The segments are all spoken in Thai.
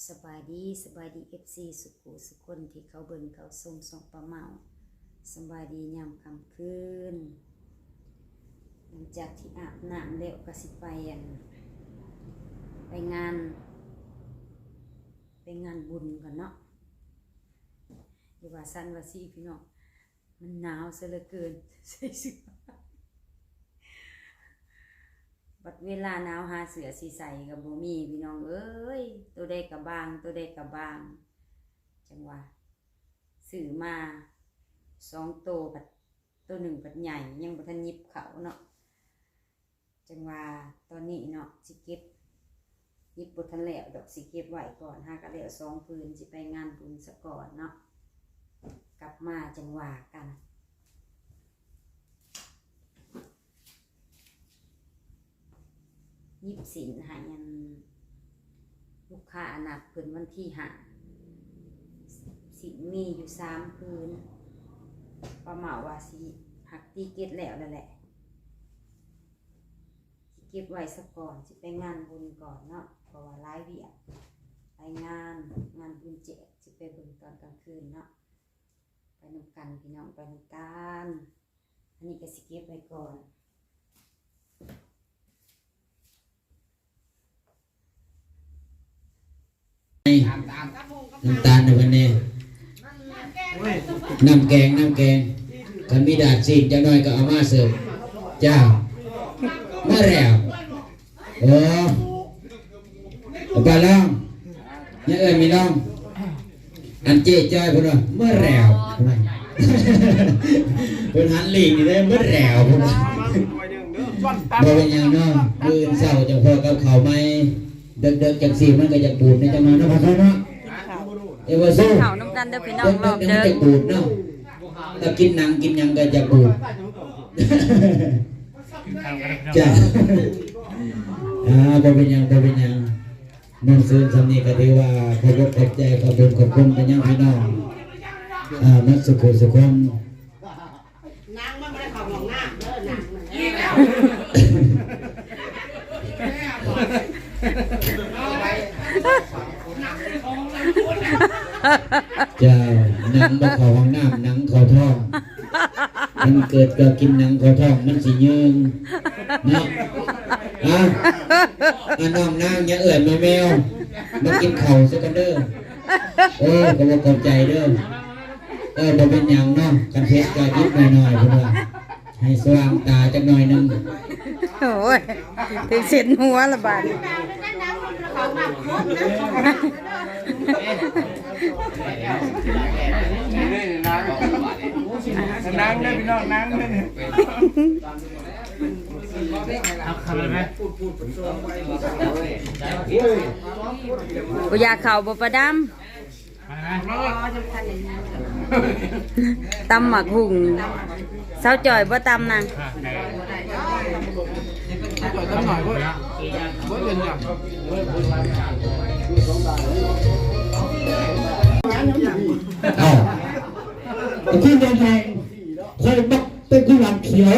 สบายดีFC สุขุสุคนที่เขาเบิ่งเขาส่งส่องประเมาสบายดียามค่ำคืนหลังจากที่อาบน้ำแล้วก็สิไปงานบุญก่อนเนาะอย่าว่าสั้นว่าซี่พี่น้องมันหนาวซะเหลือเกินใส่เสื้อบัดเวลาหนาวหาเสื้อสิใส่กับบ่มีพี่น้องเอ้ยตัวใดก็บางตัวใดก็บางจังว่าซื้อมา2ตัวบัดตัวหนึ่งบัดใหญ่ยังบ่ทันหยิบเขาเนาะจังว่าตอนนี้เนาะสิเก็บหยิบบ่ทันแล้วดอกสิเก็บไว้ก่อนหาก็แล้ว2พื้นสิไปงานบุญซะก่อนเนาะกลับมาจังว่ากันยิบสินหายันลูกค้านัดเพิ่นวันที่5สิมีอยู่3พื้นประมาณว่าสิหักตีเก็ตแล้วนั่นแหละสิเก็บไว้ซะก่อนสิไปงานบุญก่อนเนาะเพราะว่าหลายเวียกไปงานบุญแจกสิไปเบิ่งตอนกลางคืนเนาะไปนำกันพี่น้องไปนำกันอันนี้ก็สิเก็บไว้ก่อนน้ำตาลในวันนี้น้ำแกงกันมีดาดซีนจังน้อยก็เอามาเสิร์ฟจ้ามาแล้วโอ้ปลาล่องเนี่ยมีน้องอันเจ๊จ้อยพูดว่าเมื่อแล้วเป็นหันหลีกนี่ได้เมื่อแล้วพูดว่าบ่เป็นยังน้องคืนเศร้าจังพอกับเขาไหมเด็กๆจากสีมันก็จะปูดในจังหวะนั้นพอเนาะเอวสู้เขาน้ำกันเด้อพี่น้องรอบเด้อจะปูดเนาะถ้ากินหนังกินยังก็จะปูดจ้าบ่เป็นยังน้องซื้อสำนีก็ถือว่าขอบคุณขอบใจขอบคุณไปยังพี่น้องนักสุขสุขนนางมันไม่ได้ของหน้าเด้อนางเจ้าหนังบ่เข้าห้องน้ำหนังเข้าท้องมันเกิดก็กินหนังเข้าท้องมันสิยืนเนาะน้องนางอย่าแมวมากินข้าวสักกันเด้อก็บ่เข้าใจเด้อบ่เป็นหยังเนาะกันเพชรก็ยิบหน่อยๆพุ่นว่าให้สว่างตาจักหน่อยนึงโอ้ยถึงเส้นหัวละบาดนั่งเลยพี่น้องนั่งเลยบ่อยากเข้าบ่ประดำตำหมักหุ่งเช้าจ่อยบ่ตำนางต้องหน่อยเว้ยเว้ยเป็นอย่างที่แดงๆคอยบักเป็นผู้หลังเขียว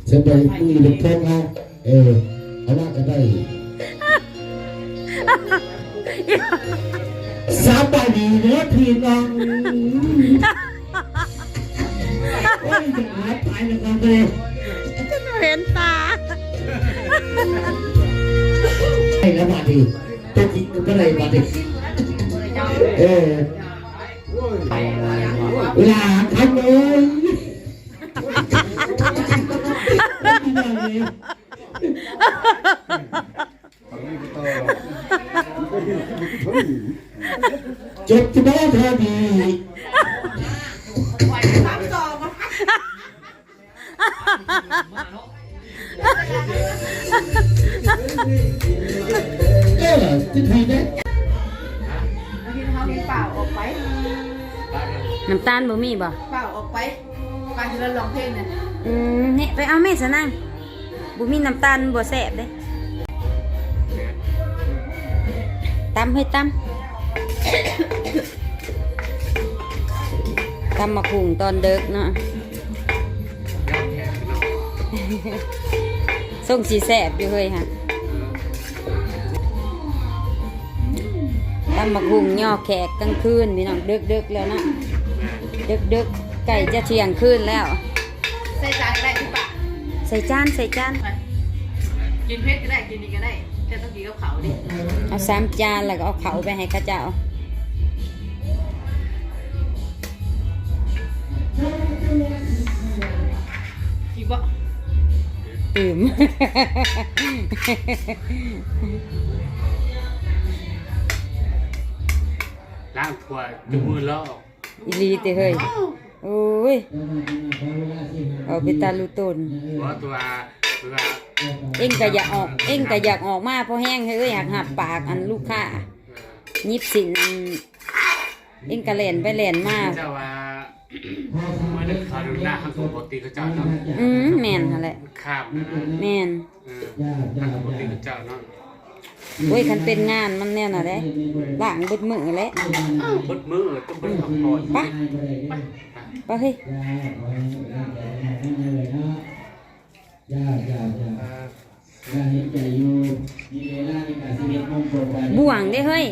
เสบายมือเป็นทองเอาว่าก็ได้สบายดีเนาะพี่น้องโอ้ยจะหาตายแล้วกันเลยเห็นตาไอ้แล้วมาดิตัวจริงก็เลยมาดิหลาทำเลยจบที่บ้านเธอดีที่ทีนี้เปล่าออกไป น้ำตาลบ่มีบ่เปล่าออกไปปานที่เราร้องเพลงเนี่ยเนี่ยไปเอาแม่ซะนางบ่มีน้ำตาลบ่แซ่บเด้ตำให้ตำหมักหุ่งตอนเด็กเนาะส่งสีแซ่บอยู่เฮ้ยฮะ ำบักหุ่งย่อแขกกลางคืนพี่น้องดึกๆแล้วเนาะดึกๆไก่จะเที่ยงคืนแล้ว ใส่จานก็ได้ทุกปะ ใส่จาน กินเพชรก็ได้กินนี่ก็ได้แค่ต้องกินกับเขาดิ เอา3 จานแล้วก็เอาเขาไปให้ข้าเจ้า กินบ่ ตื่ม ล้างถ้วยจุมือลอก อีหลีติเฮ้ยโอ้ยเอาไปตาลูตน เพราะตัว เอ็งก็อยากออกเอ็งก็อยากออกมาเพราะแห้งเฮ้ยอยากหับปากอันลูกค้ายิบสินอันเอ็งก็เล่นไปเล่นมา เจ้าว่าเมื่อนึกข่าวดูหน้าข้างปกติก็เจ้าเนาะ แม่นหั่นแหละ ข้าม แม่น ข้างปกติก็เจ้าเนาะ โอ้ยคันเป็นงานมันแน่น่ะเด้ล้างเบิดมื้อแหละ บดมือต้องบดพักผ่อน ไปไปเฮ้ยบ่วงเด้เฮ้ย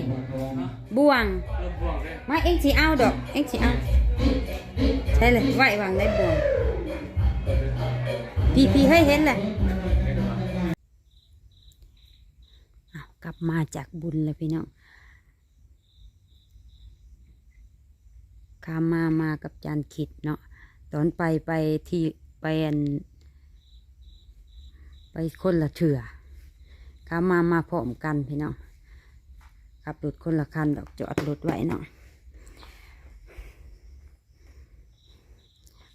บ่วง เริ่มบวกเลย มาเอ็งสิเอาดอกเอ็งสิเอาใช่เลยไหววางได้บ่วงพี่เฮ้ยเห็นเลยกลับมาจากบุญเลยพี่น้องข้ามากับจานขิดเนาะตอนไปที่ไปไปคนละเถื่อข้ามาพร้อมกันพี่น้องขับรถคนละคันดอกจอดรถไว้เนาะ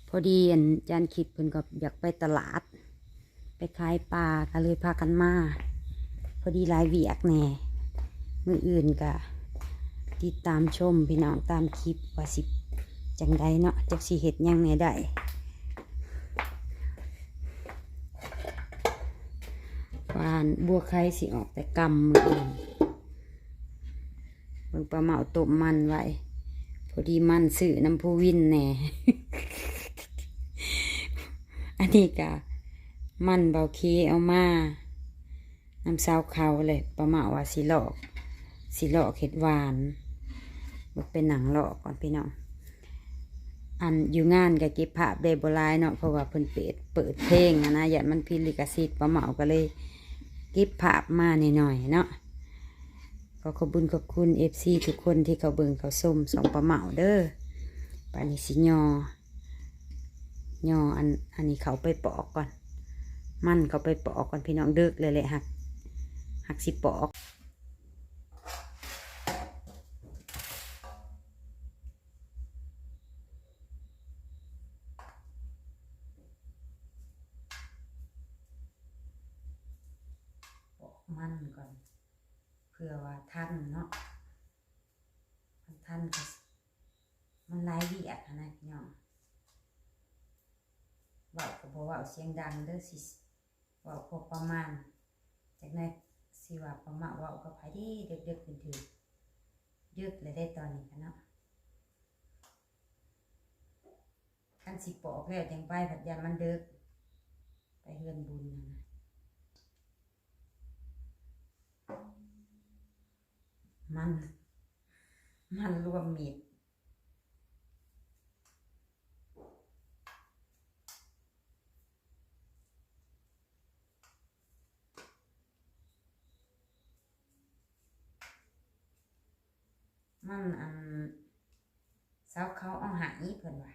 พอดีจานขิดเพิ่นก็อยากไปตลาดไปขายปลาก็เลยพากันมาพอดีหลายเวียกแน่มืออื่นก็ติดตามชมพี่น้องตามคลิปว่าสิจังใดเนาะจักสิเฮ็ดหยังแหน่ได้วานบัวไข่สิออกแต่กำมืออื่นเบิ่งปลาเหมาต้มมันไว้พอดีมันซื้อน้ำผู้วินแหน่ อันนี้ก็มันเบาเคเอามาน้ำซาวเขาเลยปลาเหมาว่าสิหลอกเห็ดหวานมันเป็นหนังหลอกก่อนพี่น้องอันอยู่งานก็เก็บภาพได้บ่หลายเนาะเพราะว่าเพิ่นเปิดเพลงนะอย่ามันผิดลิขสิทธิ์ปลาเหมาก็เลยเก็บภาพมาหน่อยๆเนาะก็ขอบคุณ FC ทุกคนที่เขาเบิ่งเขาส้มสองปลาเหมาเด้อปานิสิยออันนี้เขาไปปอกก่อนมันเขาไปปอกก่อนพี่น้องเดึกเลยแหละหักสิปอกมันก่อนเพื่อว่าท่านเนาะท่านก็มันหลายเวียกนะพี่น้องเว้าก็บ่เว้าเสียงดังเด้อสิเว้าพอประมาณจากนั้นสิว่าประมาณเว้ากับไผดีเด็กๆเป็นถือดึกเลยได้ตอนนี้กันเนาะคันสิปอกแล้วจังไปผัดยามันดึกไปเฮือนบุญนะมันรวมมิตรมันเสาเขาเอาหายเพิ่นว่า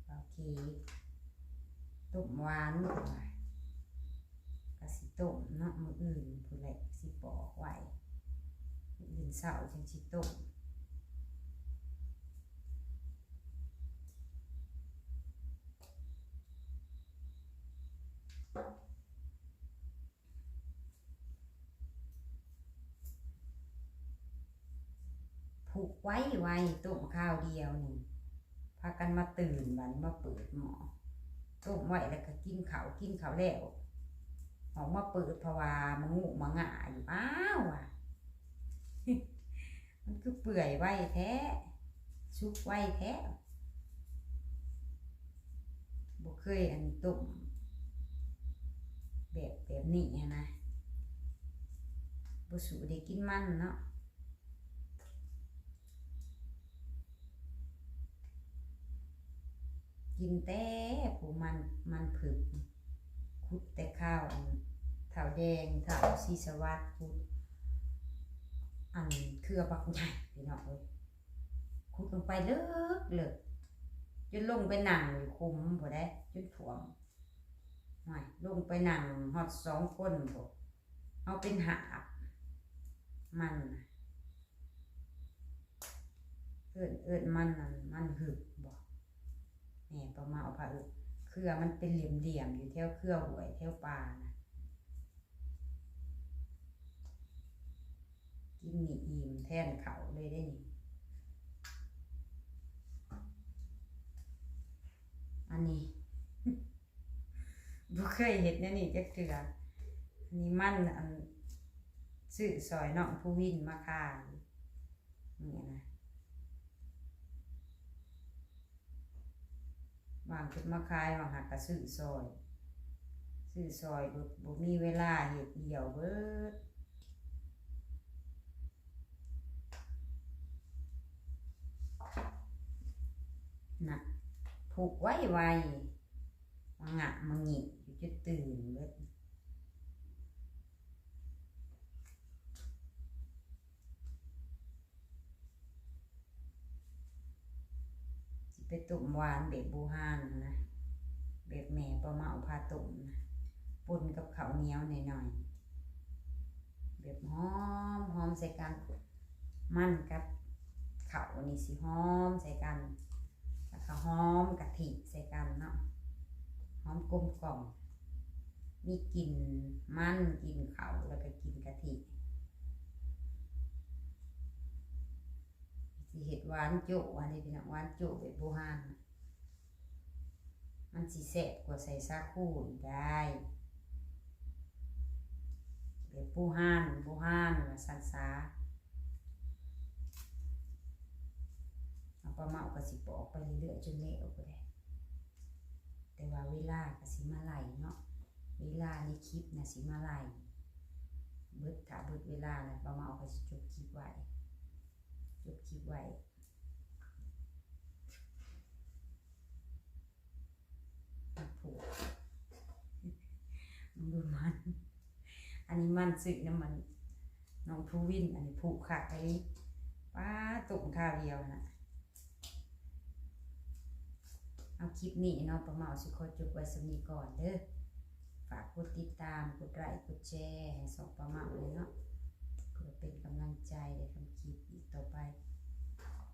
โอเคต้มหวานเพิ่นว่ากะสิต้มเนาะมื้ออื่นพุ่นแหละสิปอกไว้มื้ออื่นเช้าจังสิต้มผูกไว้ต้มข้าวเดียวนี่พากันมาตื่นบัดมาเปิดหม้อต้มไว้แล้วก็กินข้าวแล้วออกมาเปิดเพราะว่ามันงูมาง่าอยู่อ้าวอ่ะ มันคือเปื่อยไว้แท้ชุกไว้แท้บ่เคยต้มแบบนี้นะบ่สูได้กินมันเนาะ กินแต่ผู้มันผึกขุดแต่ข้าวเถาแดงเถาซีสวัสดิ์ขุดเครือบักใหญ่พี่น้องเอ้ยขุดลงไปเลิกจนลงไปนั่งอยู่คุมบ่ได้จนถ่วมหน่อยลงไปนั่งฮอด2 คนบ่เอาเป็นหาบมันเอิ้นมันหึบบ่แม่ประมาเอาผ้าเครือมันเป็นเหลี่ยมอยู่แถวเครือหวยแถวปลานะกินนี่อิ่มแทนเขาเลยได้นี่อันนี้ บ่เคยเห็นเนี่ยนี่จักเทื่ออันนี้มันซื้อซอยน้องผู้วินมาขายนี่นะวางขึ้นมาขายวางหักก็ซื้อซอยบ่มีเวลาเฮ็ดเดี่ยวเบิดน่ะผูกไว้มังะมังงิอยู่จะตื่นเบิดสิไปตุ่มหวานแบบบูฮานนะแบบแม่ประมาเอาพาตุ่มนะปนกับข้าวเหนียวหน่อยๆแบบหอมใส่กันมันกับข้าวนี่สิหอมใส่กันแล้วก็หอมกะทิใส่กันเนาะหอมกลมกล่อมมีกลิ่นมันกลิ่นข้าวแล้วก็กลิ่นกะทิสิเห็ดหวานโจ๊ะอันนี้พี่น้องหวานโจ๊ะแบบโบราณมันสิแซ่บกว่าใส่ซาคูได้แบบโบราณว่าสันซาเอาปลาเมาก็สิปอกไปเรื่อยๆจนเละออกไปได้แต่ว่าเวลาก็สิมาไหลเนาะเวลาในคลิปน่ะสิมาไหลถ้าเบิดเวลาแล้วปลาเมาก็สิจบคลิปไว้ผูกมันดูมันอันนี้มันสึกน้ำมันน้องผู้วินอันนี้ผูกขาดไปป้าตุ่มข้าวเดียวนะเอาคลิปนี้เนาะประมาณสิขอจบไว้สำนี้ก่อนเด้อฝากกดติดตามกดไลค์กดแชร์ให้ส่งประมาณเลยเนาะเพื่อเป็นกำลังใจในทำคลิปอีกต่อไป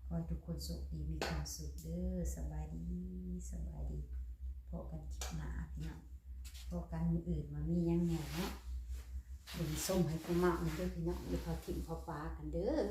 ขอให้ทุกคนสุขดีมีความสุขเด้อสบายดีพบกันคลิปหน้าพี่น้องพบกันมื้ออื่นมามียังแหน่เนาะเป็นส้มให้ประมาณเด้อพี่น้องเดี๋ยวเขาถิ่มเขาปลากันเด้อ